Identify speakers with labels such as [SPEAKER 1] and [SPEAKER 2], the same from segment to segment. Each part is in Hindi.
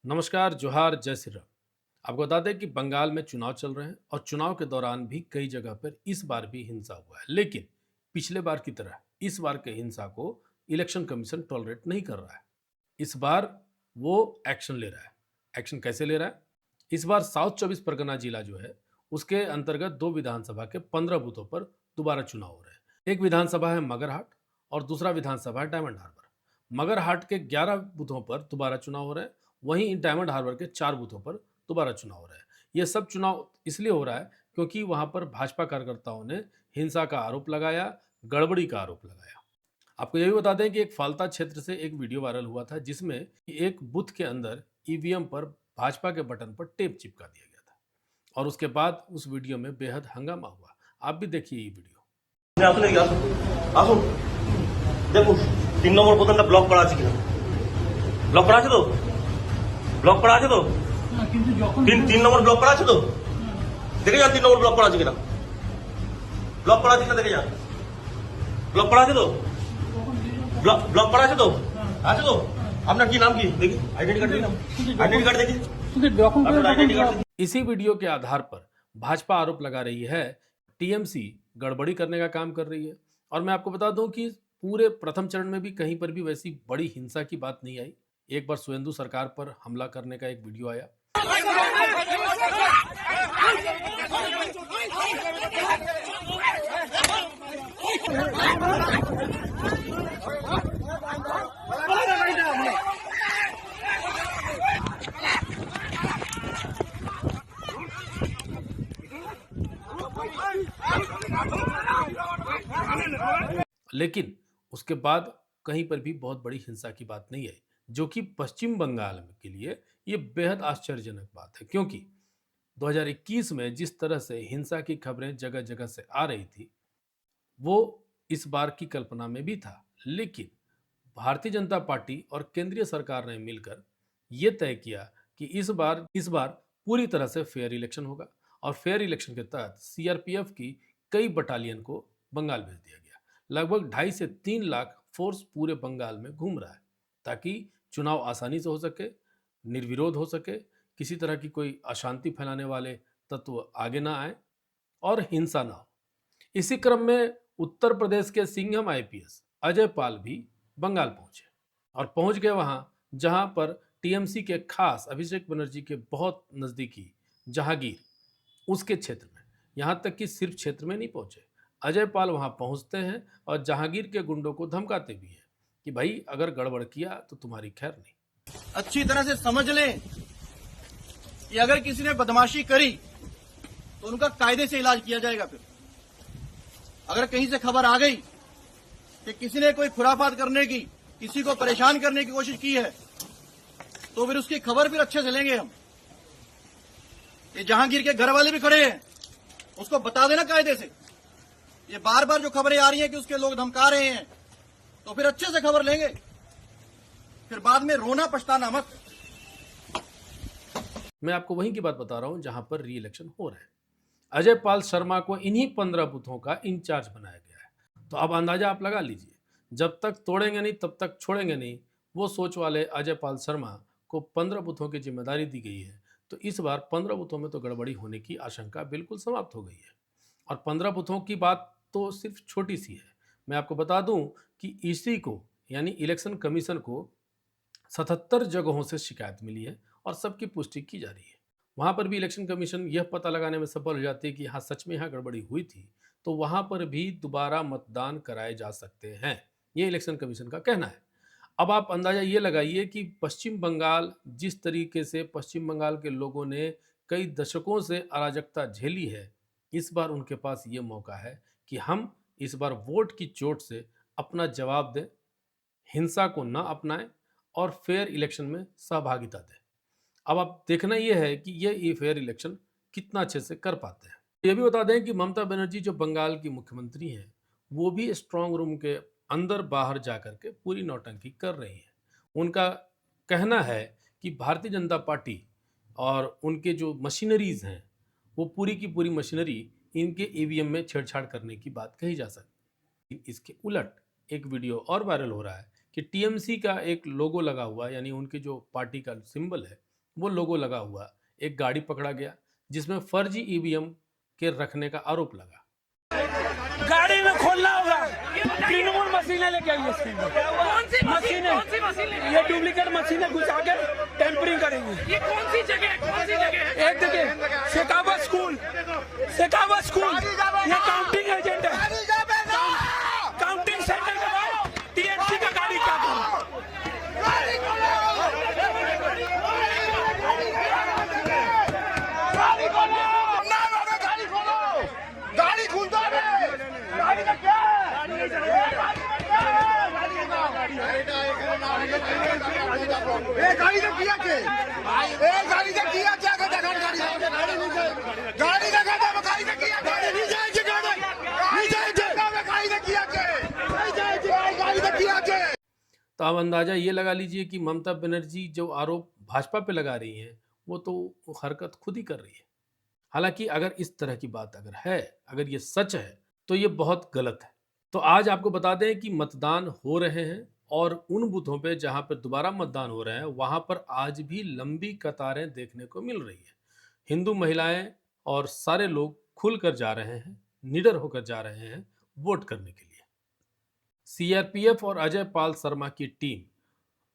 [SPEAKER 1] नमस्कार, जोहार, जय श्री राम। आपको बता दें कि बंगाल में चुनाव चल रहे हैं और चुनाव के दौरान भी कई जगह पर इस बार भी हिंसा हुआ है। लेकिन पिछले बार की तरह इस बार के हिंसा को इलेक्शन कमीशन टॉलरेट नहीं कर रहा है। इस बार वो एक्शन ले रहा है। एक्शन कैसे ले रहा है? इस बार साउथ 24 परगना जिला जो है, उसके अंतर्गत 2 विधानसभा के 15 बूथों पर दोबारा चुनाव हो रहे हैं। एक विधानसभा है मगरहाट और दूसरा विधानसभा है डायमंड हार्बर। मगरहाट के 11 बूथों पर दोबारा चुनाव हो रहे हैं, वहीं डायमंड हार्बर के 4 बूथों पर दोबारा चुनाव हो रहा है। ये सब चुनाव इसलिए हो रहा है क्योंकि वहां पर भाजपा कार्यकर्ताओं ने हिंसा का आरोप लगाया, गड़बड़ी का आरोप लगाया। आपको ये भी बता दें कि एक फालता क्षेत्र से एक वीडियो वायरल हुआ था जिसमें एक बूथ के अंदर ईवीएम पर भाजपा के बटन पर टेप चिपका दिया गया था और उसके बाद उस वीडियो में बेहद हंगामा हुआ। आप भी देखिए ये वीडियो।
[SPEAKER 2] আসলে কি আসুন আসুন দেখুন 3 নম্বর বোতামটা ব্লক করা আছে কিনা ব্লক করা আছে তো ব্লক করা আছে তো
[SPEAKER 3] কিন্তু যখন
[SPEAKER 2] 3 নম্বর ব্লক করা আছে তো দেখে যান 3 নম্বর ব্লক করা আছে কিনা ব্লক করা আছে কিনা দেখে যান ব্লক করা আছে তো ব্লক করা আছে তো আপনার কি নাম কি দেখি আইডেন্টি কার্ড দেখি আইডেন্টি কার্ড দেখি
[SPEAKER 3] কিন্তু যখন
[SPEAKER 2] আপনার আইডেন্টি কার্ড দেখি
[SPEAKER 1] इसी वीडियो के आधार पर भाजपा आरोप लगा रही है टीएमसी गड़बड़ी करने का काम कर रही है। और मैं आपको बता दूं कि पूरे प्रथम चरण में भी कहीं पर भी वैसी बड़ी हिंसा की बात नहीं आई। एक बार सुवेंदु सरकार पर हमला करने का एक वीडियो आया। लेकिन उसके बाद कहीं पर भी बहुत बड़ी हिंसा की बात नहीं आई, जो कि पश्चिम बंगाल में के लिए ये बेहद आश्चर्यजनक बात है। क्योंकि 2021 में जिस तरह से हिंसा की खबरें जगह जगह से आ रही थी, वो इस बार की कल्पना में भी था। लेकिन भारतीय जनता पार्टी और केंद्रीय सरकार ने मिलकर ये तय किया कि इस बार पूरी तरह से फेयर इलेक्शन होगा और फेयर इलेक्शन के तहत सीआरपीएफ की कई बटालियन को बंगाल भेज दिया गया। लगभग 2.5 से 3 लाख फोर्स पूरे बंगाल में घूम रहा है ताकि चुनाव आसानी से हो सके, निर्विरोध हो सके, किसी तरह की कोई अशांति फैलाने वाले तत्व आगे ना आए और हिंसा ना हो। इसी क्रम में उत्तर प्रदेश के सिंघम आईपीएस अजय पाल भी बंगाल पहुंचे और पहुंच गए वहां जहां पर टीएमसी के खास अभिषेक बनर्जी के बहुत नजदीकी जहांगीर, उसके क्षेत्र में, यहां तक कि सिर्फ क्षेत्र में नहीं पहुंचे, अजय पाल वहां पहुंचते हैं और जहांगीर के गुंडों को धमकाते भी हैं कि भाई अगर गड़बड़ किया तो तुम्हारी खैर नहीं।
[SPEAKER 4] अच्छी तरह से समझ लें कि अगर किसी ने बदमाशी करी तो उनका कायदे से इलाज किया जाएगा। फिर अगर कहीं से खबर आ गई कि किसी ने कोई खुराफात करने की, किसी को परेशान करने की कोशिश की है, तो फिर उसकी खबर फिर अच्छे से लेंगे हम। ये जहांगीर के घर वाले भी खड़े हैं, उसको बता देना कायदे से। ये बार बार जो खबरें आ रही हैं कि उसके लोग धमका रहे हैं, तो फिर अच्छे से खबर लेंगे, फिर बाद में रोना पछताना मत।
[SPEAKER 1] मैं आपको वहीं की बात बता रहा हूं जहां पर री इलेक्शन हो रहा है। अजय पाल शर्मा को इन्हीं 15 बूथों का इंचार्ज बनाया गया है। तो अब अंदाजा आप लगा लीजिए, जब तक तोड़ेंगे नहीं तब तक छोड़ेंगे नहीं, वो सोच वाले अजय पाल शर्मा को 15 बूथों की जिम्मेदारी दी गई है। तो इस बार 15 बूथों में तो गड़बड़ी होने की आशंका बिल्कुल समाप्त हो गई है। और 15 बूथों की बात तो सिर्फ छोटी सी है। मैं आपको बता दूं कि ईसी को, यानी इलेक्शन कमीशन को 77 जगहों से शिकायत मिली है और सबकी पुष्टि की जा रही है। वहां पर भी इलेक्शन कमीशन यह पता लगाने में सफल हो जाती है कि हाँ सच में यहाँ गड़बड़ी हुई थी, तो वहां पर भी दोबारा मतदान कराए जा सकते हैं। ये इलेक्शन कमीशन का कहना है। अब आप अंदाजा ये लगाइए कि पश्चिम बंगाल, जिस तरीके से पश्चिम बंगाल के लोगों ने कई दशकों से अराजकता झेली है, इस बार उनके पास ये मौका है कि हम इस बार वोट की चोट से अपना जवाब दें, हिंसा को न अपनाएं और फेयर इलेक्शन में सहभागिता दें। अब आप देखना यह है कि ये फेयर इलेक्शन कितना अच्छे से कर पाते हैं। ये भी बता दें कि ममता बनर्जी जो बंगाल की मुख्यमंत्री हैं, वो भी स्ट्रांग रूम के अंदर बाहर जाकर के पूरी नौटंकी कर रही हैं। उनका कहना है कि भारतीय जनता पार्टी और उनके जो मशीनरीज हैं, वो पूरी की पूरी मशीनरी इनके ईवीएम में छेड़छाड़ करने की बात कही जा सकती है। इसके उलट एक वीडियो और वायरल हो रहा है कि टीएमसी का एक लोगो लगा हुआ, यानी उनके जो पार्टी का सिंबल है, वो लोगो लगा हुआ एक गाड़ी पकड़ा गया जिसमें फर्जी ईवीएम के रखने का आरोप लगा।
[SPEAKER 5] गाड़ी में खोलना होगा, तृणमूल मशीनें लेके आई इसके अंदर। मशीनें, ये डुप्लीकेट मशीनें घुसा के टेम्परिंग करेंगे। ये कौन सी जगह? एक जगह शेखावत स्कूल, ये काउंटिंग एजेंट है। काउंटिंग सेंटर के बाद टीएमसी का गाड़ी क्या करो?
[SPEAKER 1] तो अब अंदाजा ये लगा लीजिए कि ममता बनर्जी जो आरोप भाजपा पे लगा रही हैं वो तो हरकत खुद ही कर रही है। हालांकि अगर इस तरह की बात अगर है, अगर ये सच है तो ये बहुत गलत है। तो आज आपको बता दें कि मतदान हो रहे हैं और उन बूथों पे जहां पर दोबारा मतदान हो रहे हैं वहां पर आज भी लंबी कतारें देखने को मिल रही है। हिंदू महिलाएं और सारे लोग खुलकर जा रहे हैं, निडर होकर जा रहे हैं वोट करने के लिए। सीआरपीएफ और अजय पाल शर्मा की टीम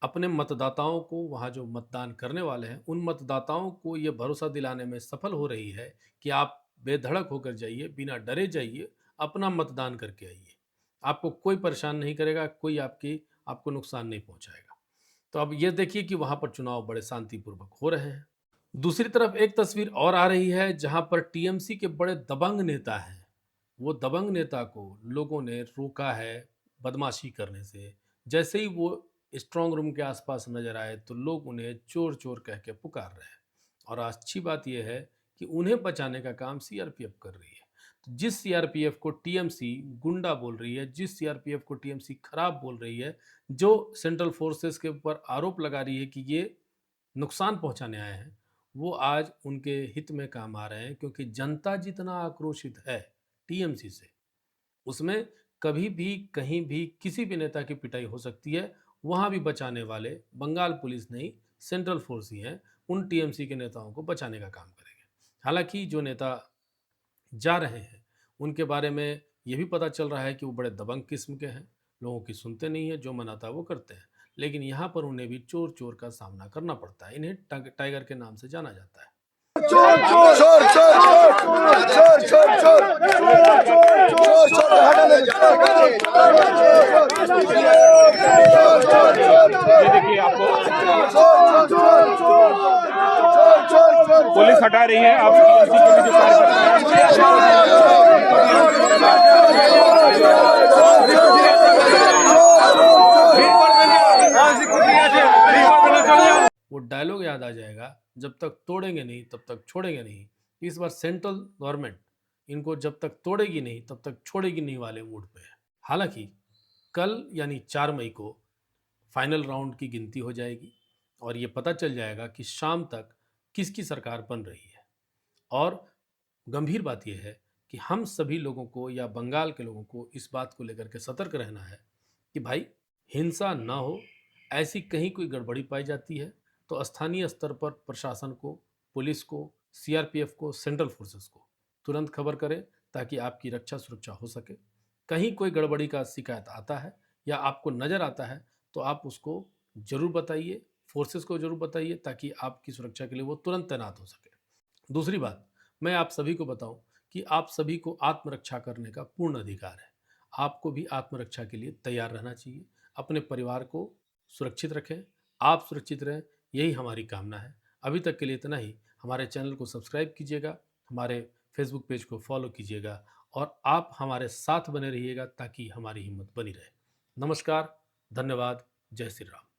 [SPEAKER 1] अपने मतदाताओं को, वहां जो मतदान करने वाले हैं उन मतदाताओं को ये भरोसा दिलाने में सफल हो रही है कि आप बेधड़क होकर जाइए, बिना डरे जाइए, अपना मतदान करके आइए। आपको कोई परेशान नहीं करेगा, कोई आपको नुकसान नहीं पहुंचाएगा। तो अब ये देखिए कि वहां पर चुनाव बड़े शांतिपूर्वक हो रहे हैं। दूसरी तरफ एक तस्वीर और आ रही है जहां पर टीएमसी के बड़े दबंग नेता हैं। वो दबंग नेता को लोगों ने रोका है बदमाशी करने से। जैसे ही वो स्ट्रांग रूम के आसपास नजर आए तो लोग उन्हें चोर चोर कह के पुकार रहे हैं। और अच्छी बात यह है कि उन्हें बचाने का काम सीआरपीएफ कर रही है। तो जिस सीआरपीएफ को टीएमसी गुंडा बोल रही है, जिस सीआरपीएफ को टीएमसी खराब बोल रही है, जो सेंट्रल फोर्सेस के ऊपर आरोप लगा रही है कि ये नुकसान पहुंचाने आए हैं, वो आज उनके हित में काम आ रहे हैं। क्योंकि जनता जितना आक्रोशित है टीएमसी से, उसमें कभी भी कहीं भी किसी भी नेता की पिटाई हो सकती है। वहां भी बचाने वाले बंगाल पुलिस नहीं, सेंट्रल फोर्स ही हैं, उन टीएमसी के नेताओं को बचाने का काम करेंगे। हालांकि जो नेता जा रहे हैं उनके बारे में ये भी पता चल रहा है कि वो बड़े दबंग किस्म के हैं, लोगों की सुनते नहीं है, जो मनाता है वो करते हैं। लेकिन यहाँ पर उन्हें भी चोर चोर का सामना करना पड़ता है। इन्हें टाइगर के नाम से जाना जाता है।
[SPEAKER 6] चोर चोर चोर चोर चोर चोर चोर चोर
[SPEAKER 7] पुलिस हटा रही है। आप टीएमसी के भी जो
[SPEAKER 1] वो डायलॉग याद आ जाएगा, जब तक तोड़ेंगे नहीं तब तक छोड़ेंगे नहीं। इस बार सेंट्रल गवर्नमेंट इनको जब तक तोड़ेगी नहीं तब तक छोड़ेगी नहीं वाले मूड पे है। हालांकि कल यानी 4 मई को फाइनल राउंड की गिनती हो जाएगी और ये पता चल जाएगा कि शाम तक किसकी सरकार बन रही है। और गंभीर बात यह है कि हम सभी लोगों को या बंगाल के लोगों को इस बात को लेकर के सतर्क रहना है कि भाई हिंसा ना हो। ऐसी कहीं कोई गड़बड़ी पाई जाती है तो स्थानीय स्तर पर प्रशासन को, पुलिस को, सीआरपीएफ को, सेंट्रल फोर्सेस को तुरंत खबर करें ताकि आपकी रक्षा सुरक्षा हो सके। कहीं कोई गड़बड़ी का शिकायत आता है या आपको नज़र आता है तो आप उसको ज़रूर बताइए, फोर्सेस को ज़रूर बताइए ताकि आपकी सुरक्षा के लिए वो तुरंत तैनात हो सके। दूसरी बात, मैं आप सभी को बताऊं कि आप सभी को आत्मरक्षा करने का पूर्ण अधिकार है। आपको भी आत्मरक्षा के लिए तैयार रहना चाहिए। अपने परिवार को सुरक्षित रखें, आप सुरक्षित रहें, यही हमारी कामना है। अभी तक के लिए इतना ही। हमारे चैनल को सब्सक्राइब कीजिएगा, हमारे फेसबुक पेज को फॉलो कीजिएगा और आप हमारे साथ बने रहिएगा ताकि हमारी हिम्मत बनी रहे। नमस्कार, धन्यवाद, जय श्री राम।